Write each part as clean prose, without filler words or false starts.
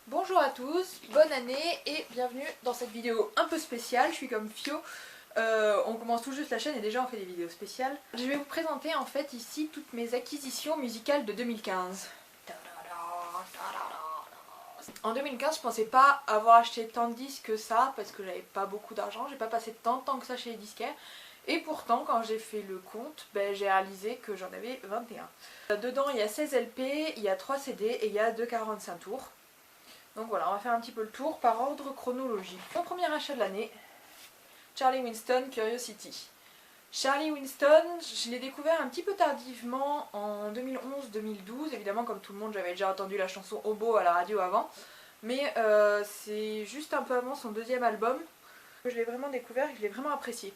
Bonjour à tous, bonne année et bienvenue dans cette vidéo un peu spéciale. Je suis comme Fio, on commence tout juste la chaîne et déjà on fait des vidéos spéciales. Je vais vous présenter en fait ici toutes mes acquisitions musicales de 2015. En 2015 je pensais pas avoir acheté tant de disques que ça parce que j'avais pas beaucoup d'argent, j'ai pas passé tant de temps que ça chez les disquaires. Et pourtant quand j'ai fait le compte, j'ai réalisé que j'en avais 21. Dedans il y a 16 LP, il y a 3 CD et il y a 2 45 tours. Donc voilà, on va faire un petit peu le tour par ordre chronologique. Mon premier achat de l'année, Charlie Winston, Curiosity. Charlie Winston, je l'ai découvert un petit peu tardivement en 2011-2012. Évidemment, comme tout le monde, j'avais déjà entendu la chanson Hobo à la radio avant. Mais c'est juste un peu avant son deuxième album que je l'ai vraiment découvert et que je l'ai vraiment apprécié.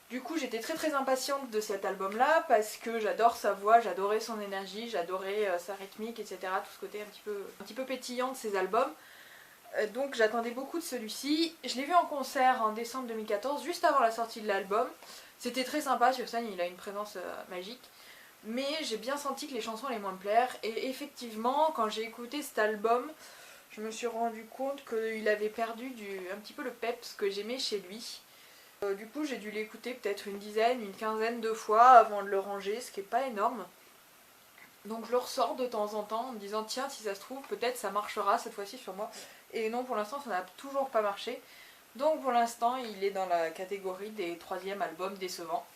Du coup, j'étais très impatiente de cet album-là parce que j'adore sa voix, j'adorais son énergie, j'adorais sa rythmique, etc. Tout ce côté un petit peu pétillant de ses albums. Donc j'attendais beaucoup de celui-ci. Je l'ai vu en concert en décembre 2014, juste avant la sortie de l'album. C'était très sympa, sur scène il a une présence magique. Mais j'ai bien senti que les chansons allaient moins me plaire. Et effectivement, quand j'ai écouté cet album, je me suis rendu compte qu'il avait perdu un petit peu le peps que j'aimais chez lui. Du coup j'ai dû l'écouter peut-être une dizaine, une quinzaine de fois avant de le ranger, ce qui est pas énorme. Donc je le ressors de temps en temps en me disant tiens si ça se trouve peut-être ça marchera cette fois-ci sur moi. Et non, pour l'instant ça n'a toujours pas marché. Donc pour l'instant il est dans la catégorie des troisièmes albums décevants.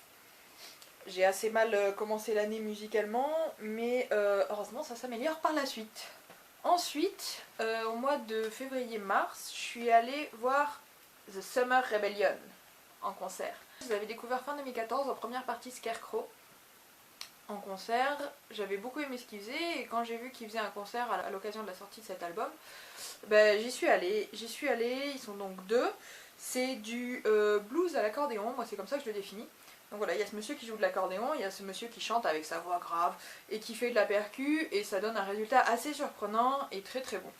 J'ai assez mal commencé l'année musicalement, mais heureusement ça s'améliore par la suite. Ensuite, au mois de février-mars, je suis allée voir The Summer Rebellion en concert. Je l'avais découvert fin 2014 en première partie Scarecrow en concert. J'avais beaucoup aimé ce qu'il faisait et quand j'ai vu qu'il faisait un concert à l'occasion de la sortie de cet album, j'y suis allée. Ils sont donc deux. C'est du blues à l'accordéon, moi c'est comme ça que je le définis. Donc voilà, il y a ce monsieur qui joue de l'accordéon, il y a ce monsieur qui chante avec sa voix grave et qui fait de la percu et ça donne un résultat assez surprenant et très bon.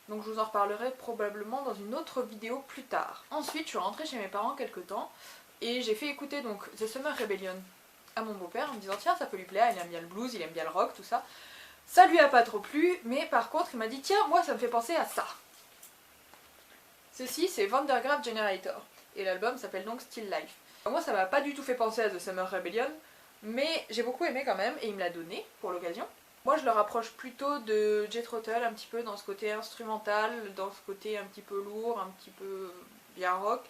Donc je vous en reparlerai probablement dans une autre vidéo plus tard. Ensuite je suis rentrée chez mes parents quelques temps et j'ai fait écouter donc The Summer Rebellion à mon beau-père en me disant tiens ça peut lui plaire, il aime bien le blues, il aime bien le rock, tout ça. Ça lui a pas trop plu, mais par contre il m'a dit tiens moi ça me fait penser à ça. Ceci c'est Vandergraaf Generator et l'album s'appelle donc Still Life. Moi ça m'a pas du tout fait penser à The Summer Rebellion, mais j'ai beaucoup aimé quand même et il me l'a donné pour l'occasion. Moi je le rapproche plutôt de Jethro Tull un petit peu dans ce côté instrumental, dans ce côté un petit peu lourd, un petit peu bien rock,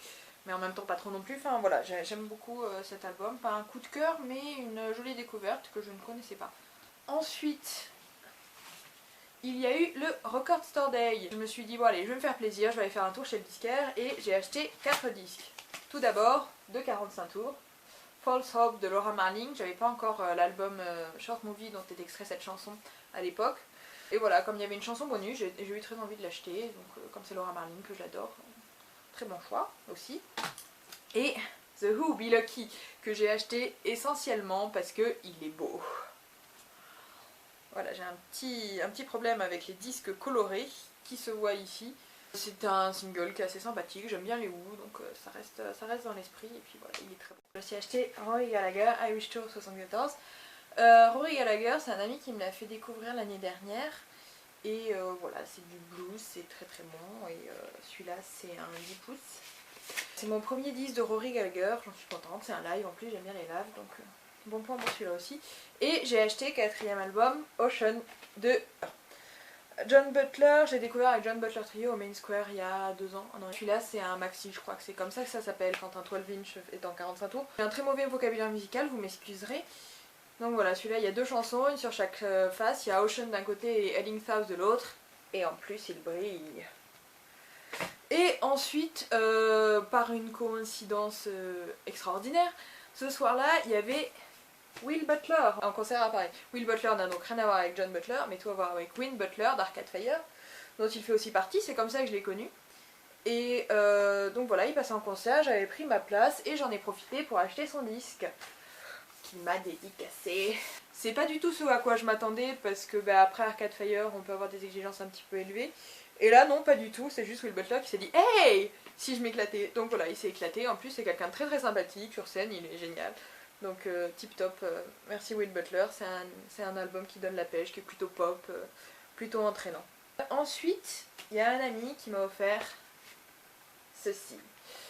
mais en même temps pas trop non plus. Enfin voilà, j'aime beaucoup cet album. Pas un coup de cœur, mais une jolie découverte que je ne connaissais pas. Ensuite, il y a eu le Record Store Day. Je me suis dit bon allez, je vais me faire plaisir, je vais aller faire un tour chez le disquaire et j'ai acheté 4 disques. Tout d'abord, de 45 tours. False Hope de Laura Marling, j'avais pas encore l'album Short Movie dont est extrait cette chanson à l'époque. Et voilà, comme il y avait une chanson bonus, j'ai eu très envie de l'acheter, donc comme c'est Laura Marling que j'adore, très bon choix aussi. Et The Who Be Lucky que j'ai acheté essentiellement parce que il est beau. Voilà, j'ai un petit problème avec les disques colorés qui se voient ici. C'est un single qui est assez sympathique, j'aime bien les Who, donc ça reste dans l'esprit, et puis voilà, il est très beau. J'ai aussi acheté Rory Gallagher, Irish Tour 74. Rory Gallagher, c'est un ami qui me l'a fait découvrir l'année dernière, et voilà, c'est du blues, c'est très bon, et celui-là c'est un 10 pouces. C'est mon premier disque de Rory Gallagher, j'en suis contente, c'est un live en plus, j'aime bien les lives, donc bon point pour celui-là aussi. Et j'ai acheté quatrième album, Ocean de John Butler. J'ai découvert avec John Butler Trio au Main Square il y a 2 ans. Celui-là c'est un maxi, je crois que c'est comme ça que ça s'appelle quand un 12 inch est en 45 tours. J'ai un très mauvais vocabulaire musical, vous m'excuserez. Donc voilà, celui-là il y a 2 chansons, une sur chaque face. Il y a Ocean d'un côté et Heading South de l'autre. Et en plus il brille. Et ensuite, par une coïncidence extraordinaire, ce soir-là il y avait Will Butler en concert à Paris. Will Butler n'a donc rien à voir avec John Butler, mais tout à voir avec Win Butler d'Arcade Fire, dont il fait aussi partie, c'est comme ça que je l'ai connu. Et donc voilà, il passait en concert, j'avais pris ma place et j'en ai profité pour acheter son disque, qu'il m'a dédicacé. C'est pas du tout ce à quoi je m'attendais, parce que après Arcade Fire, on peut avoir des exigences un petit peu élevées. Et là non, pas du tout, c'est juste Will Butler qui s'est dit « Hey !» si je m'éclatais. Donc voilà, il s'est éclaté, en plus c'est quelqu'un de très sympathique, sur scène il est génial. Donc tip top, merci Will Butler, c'est un album qui donne la pêche, qui est plutôt pop, plutôt entraînant. Ensuite, il y a un ami qui m'a offert ceci.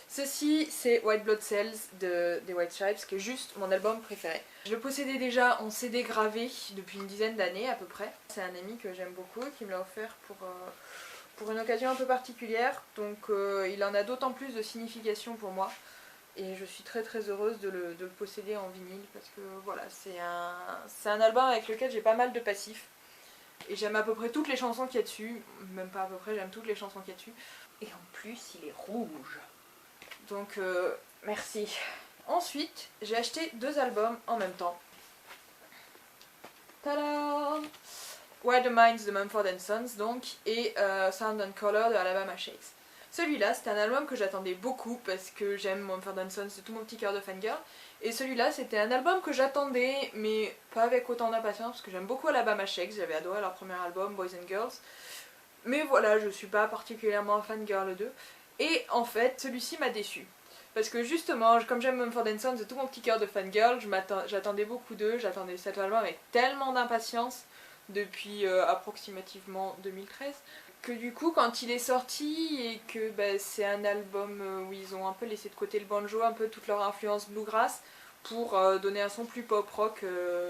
Ceci, c'est White Blood Cells des White Stripes, qui est juste mon album préféré. Je le possédais déjà en CD gravé depuis une dizaine d'années à peu près. C'est un ami que j'aime beaucoup qui me l'a offert pour une occasion un peu particulière. Donc il en a d'autant plus de signification pour moi. Et je suis très très heureuse de le posséder en vinyle parce que voilà, c'est un album avec lequel j'ai pas mal de passifs. Et j'aime à peu près toutes les chansons qu'il y a dessus. Même pas à peu près, j'aime toutes les chansons qu'il y a dessus. Et en plus, il est rouge. Donc merci. Ensuite, j'ai acheté 2 albums en même temps. Tadam! Where the Minds de Mumford & Sons donc, et Sound and Color de Alabama Shakes. Celui-là, c'était un album que j'attendais beaucoup parce que j'aime Mumford & Sons de tout mon petit cœur de fangirl. Et celui-là, c'était un album que j'attendais, mais pas avec autant d'impatience, parce que j'aime beaucoup Alabama Shakes, j'avais adoré leur premier album, Boys and Girls. Mais voilà, je suis pas particulièrement fangirl d'eux. Et en fait, celui-ci m'a déçue. Parce que justement, comme j'aime Mumford & Sons de tout mon petit cœur de fangirl, j'attendais beaucoup d'eux, j'attendais cet album avec tellement d'impatience depuis approximativement 2013, que du coup quand il est sorti et que c'est un album où ils ont un peu laissé de côté le banjo, un peu toute leur influence bluegrass pour donner un son plus pop rock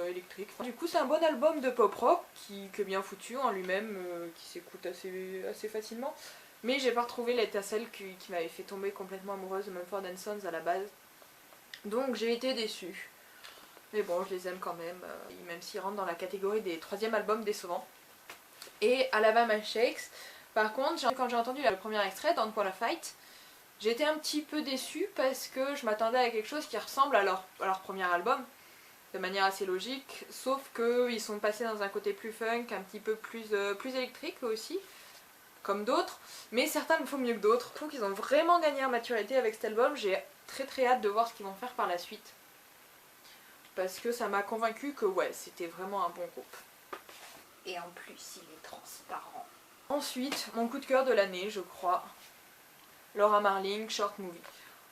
électrique. Du coup c'est un bon album de pop rock qui est bien foutu en lui-même, qui s'écoute assez facilement. Mais j'ai pas retrouvé l'étincelle qui m'avait fait tomber complètement amoureuse de Mumford & Sons à la base. Donc j'ai été déçue. Mais bon, je les aime quand même s'ils rentrent dans la catégorie des 3e albums décevants. Et Alabama Shakes, par contre, quand j'ai entendu le premier extrait, Don't Wanna Fight, j'ai été un petit peu déçue parce que je m'attendais à quelque chose qui ressemble à leur premier album, de manière assez logique, sauf qu'ils sont passés dans un côté plus funk, un petit peu plus électrique aussi, comme d'autres, mais certains le font mieux que d'autres. Je trouve qu'ils ont vraiment gagné en maturité avec cet album, j'ai très très hâte de voir ce qu'ils vont faire par la suite. Parce que ça m'a convaincu que ouais, c'était vraiment un bon groupe. Et en plus, il est transparent. Ensuite, mon coup de cœur de l'année, je crois, Laura Marling, Short Movie.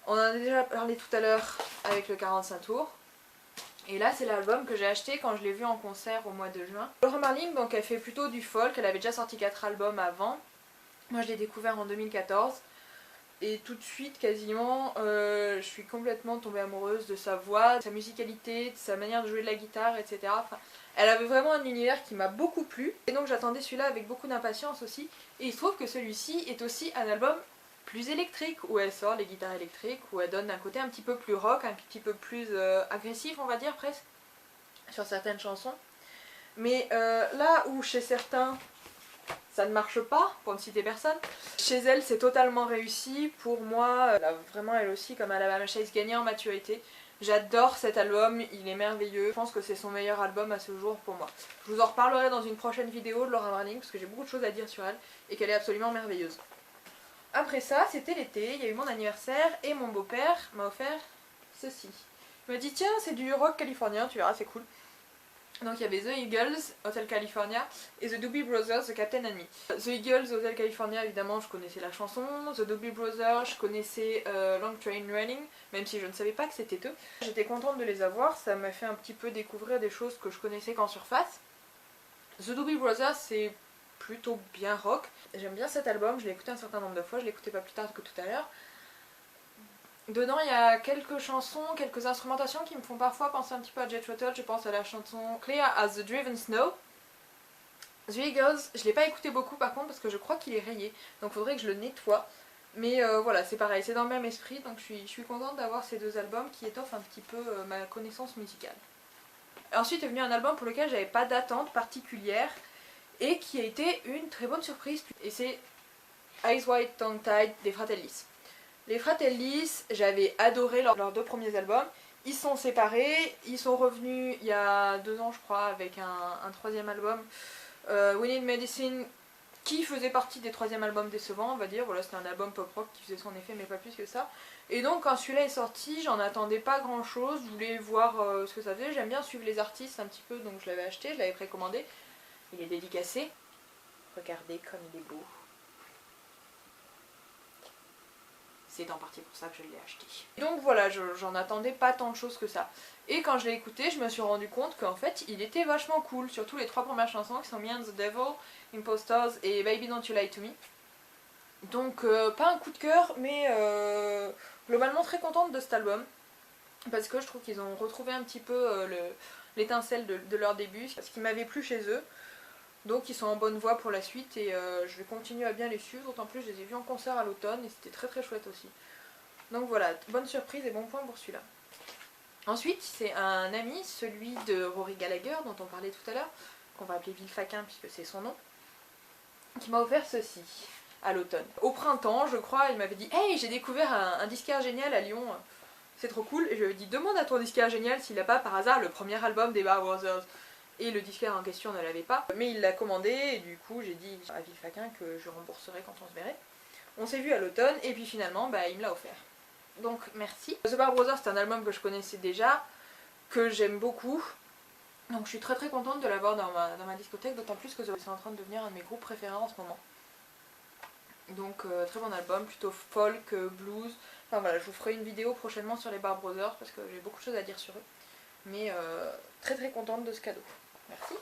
On en a déjà parlé tout à l'heure avec le 45 tours. Et là, c'est l'album que j'ai acheté quand je l'ai vu en concert au mois de juin. Laura Marling, donc, elle fait plutôt du folk. Elle avait déjà sorti 4 albums avant. Moi, je l'ai découvert en 2014. Et tout de suite, quasiment, je suis complètement tombée amoureuse de sa voix, de sa musicalité, de sa manière de jouer de la guitare, etc. Enfin, elle avait vraiment un univers qui m'a beaucoup plu. Et donc j'attendais celui-là avec beaucoup d'impatience aussi. Et il se trouve que celui-ci est aussi un album plus électrique, où elle sort les guitares électriques, où elle donne un côté un petit peu plus rock, un petit peu plus agressif, on va dire presque, sur certaines chansons. Mais là où chez certains ça ne marche pas, pour ne citer personne, chez elle c'est totalement réussi. Pour moi, elle a vraiment elle aussi, comme Alabama Shakes, gagné en maturité. J'adore cet album, il est merveilleux. Je pense que c'est son meilleur album à ce jour pour moi. Je vous en reparlerai dans une prochaine vidéo de Laura Marling, parce que j'ai beaucoup de choses à dire sur elle, et qu'elle est absolument merveilleuse. Après ça, c'était l'été, il y a eu mon anniversaire, et mon beau-père m'a offert ceci. Il m'a dit tiens, c'est du rock californien, tu verras, c'est cool. Donc il y avait The Eagles, Hotel California, et The Doobie Brothers, The Captain and Me. The Eagles, Hotel California, évidemment, je connaissais la chanson. The Doobie Brothers, je connaissais Long Train Running, même si je ne savais pas que c'était eux. J'étais contente de les avoir, ça m'a fait un petit peu découvrir des choses que je connaissais qu'en surface. The Doobie Brothers, c'est plutôt bien rock. J'aime bien cet album, je l'ai écouté un certain nombre de fois, je l'ai écouté pas plus tard que tout à l'heure. Dedans il y a quelques chansons, quelques instrumentations qui me font parfois penser un petit peu à Jethro Tull. Je pense à la chanson Clear as the Driven Snow. The Eagles, je l'ai pas écouté beaucoup par contre parce que je crois qu'il est rayé, donc faudrait que je le nettoie. Mais voilà, c'est pareil, c'est dans le même esprit, donc je suis contente d'avoir ces 2 albums qui étoffent un petit peu ma connaissance musicale. Ensuite est venu un album pour lequel j'avais pas d'attente particulière et qui a été une très bonne surprise, et c'est Eyes Wide Tongue Tied des Fratellis. Les Fratellis, j'avais adoré leurs 2 premiers albums. Ils sont séparés, ils sont revenus il y a 2 ans je crois avec un 3e album, We Need Medicine, qui faisait partie des 3e albums décevants on va dire. Voilà, c'était un album pop rock qui faisait son effet mais pas plus que ça. Et donc quand celui-là est sorti, j'en attendais pas grand chose, je voulais voir ce que ça faisait. J'aime bien suivre les artistes un petit peu, donc je l'avais acheté, je l'avais précommandé. Il est dédicacé. Regardez comme il est beau. c'est en partie pour ça que je l'ai acheté. Donc voilà, j'en attendais pas tant de choses que ça. Et quand je l'ai écouté, je me suis rendu compte qu'en fait il était vachement cool, surtout les 3 premières chansons qui sont Me and the Devil, Impostors et Baby Don't You Lie To Me. Donc pas un coup de cœur, mais globalement très contente de cet album. Parce que je trouve qu'ils ont retrouvé un petit peu l'étincelle de leur début, ce qui m'avait plu chez eux. Donc ils sont en bonne voie pour la suite et je vais continuer à bien les suivre, d'autant plus je les ai vus en concert à l'automne et c'était très très chouette aussi. Donc voilà, bonne surprise et bon point pour celui-là. Ensuite, c'est un ami, celui de Rory Gallagher dont on parlait tout à l'heure, qu'on va appeler Villefaquin puisque c'est son nom, qui m'a offert ceci à l'automne. Au printemps, je crois, il m'avait dit « Hey, j'ai découvert un disquaire génial à Lyon, c'est trop cool ». Et je lui ai dit « Demande à ton disquaire génial s'il n'a pas par hasard le premier album des Bar Brothers ». Et le disquaire en question ne l'avait pas, mais il l'a commandé et du coup j'ai dit à Villefaquin que je rembourserai quand on se verrait. On s'est vu à l'automne et puis finalement il me l'a offert. Donc merci. The Bar Brothers c'est un album que je connaissais déjà, que j'aime beaucoup. Donc je suis très très contente de l'avoir dans ma discothèque, d'autant plus que c'est en train de devenir un de mes groupes préférés en ce moment. Donc très bon album, plutôt folk, blues. Enfin voilà, je vous ferai une vidéo prochainement sur les Bar Brothers parce que j'ai beaucoup de choses à dire sur eux. Mais très très contente de ce cadeau. Merci.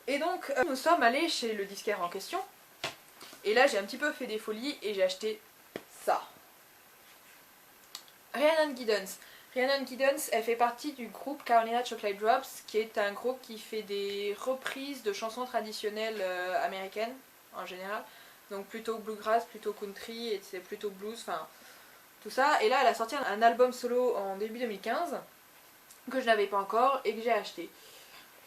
Et donc nous sommes allés chez le disquaire en question. Et là j'ai un petit peu fait des folies et j'ai acheté ça. Rhiannon Giddens. Rhiannon Giddens, elle fait partie du groupe Carolina Chocolate Drops, qui est un groupe qui fait des reprises de chansons traditionnelles américaines en général. Donc plutôt bluegrass, plutôt country, et c'est plutôt blues, enfin tout ça. Et là elle a sorti un album solo en début 2015 que je n'avais pas encore et que j'ai acheté.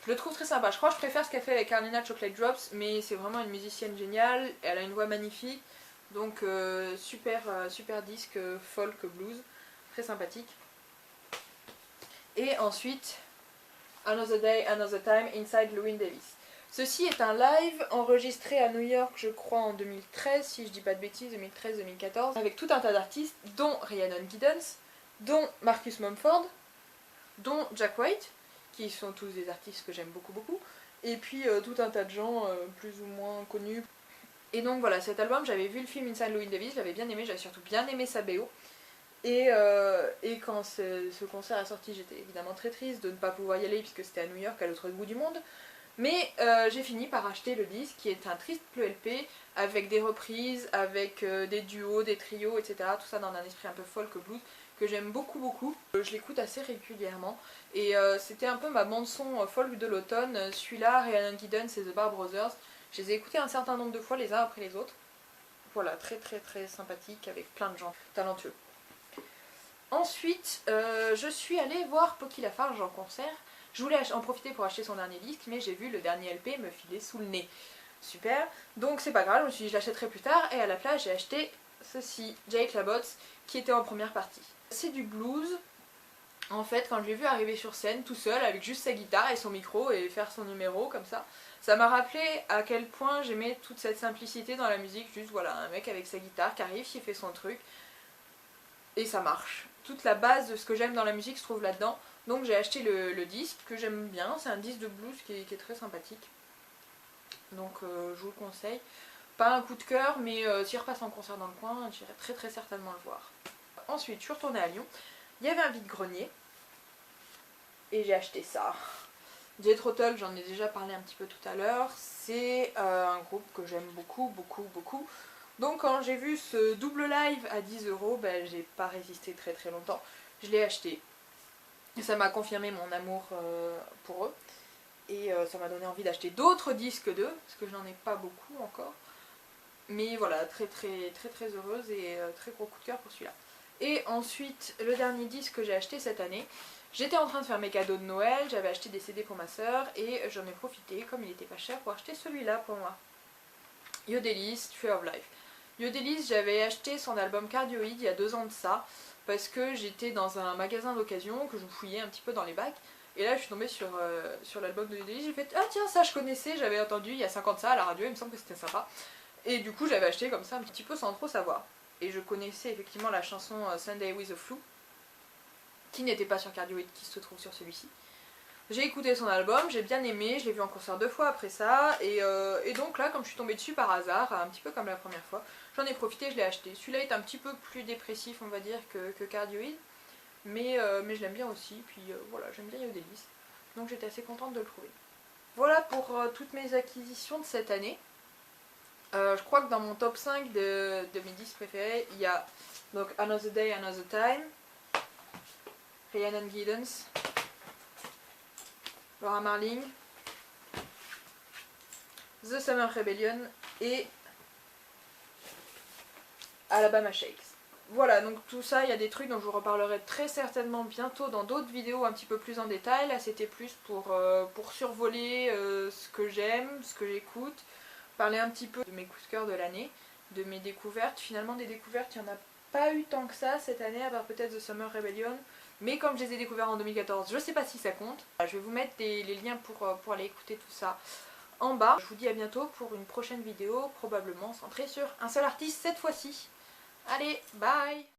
Je le trouve très sympa, je crois que je préfère ce qu'elle fait avec Carolina Chocolate Drops, mais c'est vraiment une musicienne géniale, elle a une voix magnifique, donc super disque folk blues, très sympathique. Et ensuite, Another Day, Another Time, Inside Llewyn Davis. Ceci est un live enregistré à New York, je crois en 2013, si je dis pas de bêtises, 2013-2014, avec tout un tas d'artistes, dont Rhiannon Giddens, dont Marcus Mumford, dont Jack White, qui sont tous des artistes que j'aime beaucoup, et puis tout un tas de gens plus ou moins connus. Et donc voilà, cet album, j'avais vu le film Inside Llewyn Davis, j'avais bien aimé, j'avais surtout bien aimé sa BO. Et quand ce concert est sorti, j'étais évidemment très triste de ne pas pouvoir y aller puisque c'était à New York, à l'autre bout du monde. Mais j'ai fini par acheter le disque qui est un triple LP avec des reprises, avec des duos, des trios, etc. Tout ça dans un esprit un peu folk blues que j'aime beaucoup. Je l'écoute assez régulièrement et c'était un peu ma bande son folk de l'automne. Celui-là, Rhiannon Giddens et The Bar Brothers, je les ai écoutés un certain nombre de fois les uns après les autres. Voilà, très sympathique avec plein de gens talentueux. Ensuite, je suis allée voir Pocky Lafarge en concert. Je voulais en profiter pour acheter son dernier disque, mais j'ai vu le dernier LP me filer sous le nez. Super, donc c'est pas grave, je me suis dit je l'achèterai plus tard, et à la place j'ai acheté ceci, Jake LaBotte, qui était en première partie. C'est du blues. En fait, quand je l'ai vu arriver sur scène tout seul avec juste sa guitare et son micro et faire son numéro comme ça m'a rappelé à quel point j'aimais toute cette simplicité dans la musique. Juste voilà, un mec avec sa guitare qui arrive, qui fait son truc et ça marche. Toute la base de ce que j'aime dans la musique se trouve là-dedans. Donc j'ai acheté le disque que j'aime bien, c'est un disque de blues qui est très sympathique. Donc je vous le conseille. Pas un coup de cœur, mais s'il repasse en concert dans le coin, j'irai très certainement le voir. Ensuite, je suis retournée à Lyon. Il y avait un vide-grenier. Et j'ai acheté ça. Jethro Tull, j'en ai déjà parlé un petit peu tout à l'heure. C'est un groupe que j'aime beaucoup. Donc quand j'ai vu ce double live à 10 €, ben, j'ai pas résisté très longtemps. Je l'ai acheté. Ça m'a confirmé mon amour pour eux. Et ça m'a donné envie d'acheter d'autres disques d'eux, parce que je n'en ai pas beaucoup encore. Mais voilà, très heureuse et très gros coup de cœur pour celui-là. Et ensuite, le dernier disque que j'ai acheté cette année, j'étais en train de faire mes cadeaux de Noël, j'avais acheté des CD pour ma soeur et j'en ai profité, comme il était pas cher, pour acheter celui-là pour moi. Yodelis, Tree of Life. Yodelis, j'avais acheté son album Cardioid il y a 2 ans de ça, parce que j'étais dans un magasin d'occasion, que je fouillais un petit peu dans les bacs, et là je suis tombée sur l'album de Yodelis, j'ai fait « Ah tiens, ça je connaissais, j'avais entendu il y a 5 ans de ça à la radio, il me semble que c'était sympa ». Et du coup j'avais acheté comme ça un petit peu sans trop savoir. Et je connaissais effectivement la chanson Sunday with a Flu, qui n'était pas sur Cardioid, qui se trouve sur celui-ci. J'ai écouté son album, j'ai bien aimé, je l'ai vu en concert 2 fois après ça, et donc là, comme je suis tombée dessus par hasard, un petit peu comme la première fois, j'en ai profité, je l'ai acheté. Celui-là est un petit peu plus dépressif, on va dire, que Cardioid, mais je l'aime bien aussi, puis voilà, j'aime bien Yodelis, donc j'étais assez contente de le trouver. Voilà pour toutes mes acquisitions de cette année. Je crois que dans mon top 5 de mes 10 préférés, il y a donc Another Day, Another Time, Rhiannon Giddens, Laura Marling, The Summer Rebellion et Alabama Shakes. Voilà, donc tout ça, il y a des trucs dont je vous reparlerai très certainement bientôt dans d'autres vidéos un petit peu plus en détail. Là, c'était plus pour survoler ce que j'aime, ce que j'écoute, parler un petit peu de mes coups de cœur de l'année, de mes découvertes. Finalement, des découvertes, il n'y en a pas eu tant que ça cette année, à part peut-être The Summer Rebellion. Mais comme je les ai découverts en 2014, je sais pas si ça compte. Je vais vous mettre les liens pour aller écouter tout ça en bas. Je vous dis à bientôt pour une prochaine vidéo, probablement centrée sur un seul artiste cette fois-ci. Allez, bye!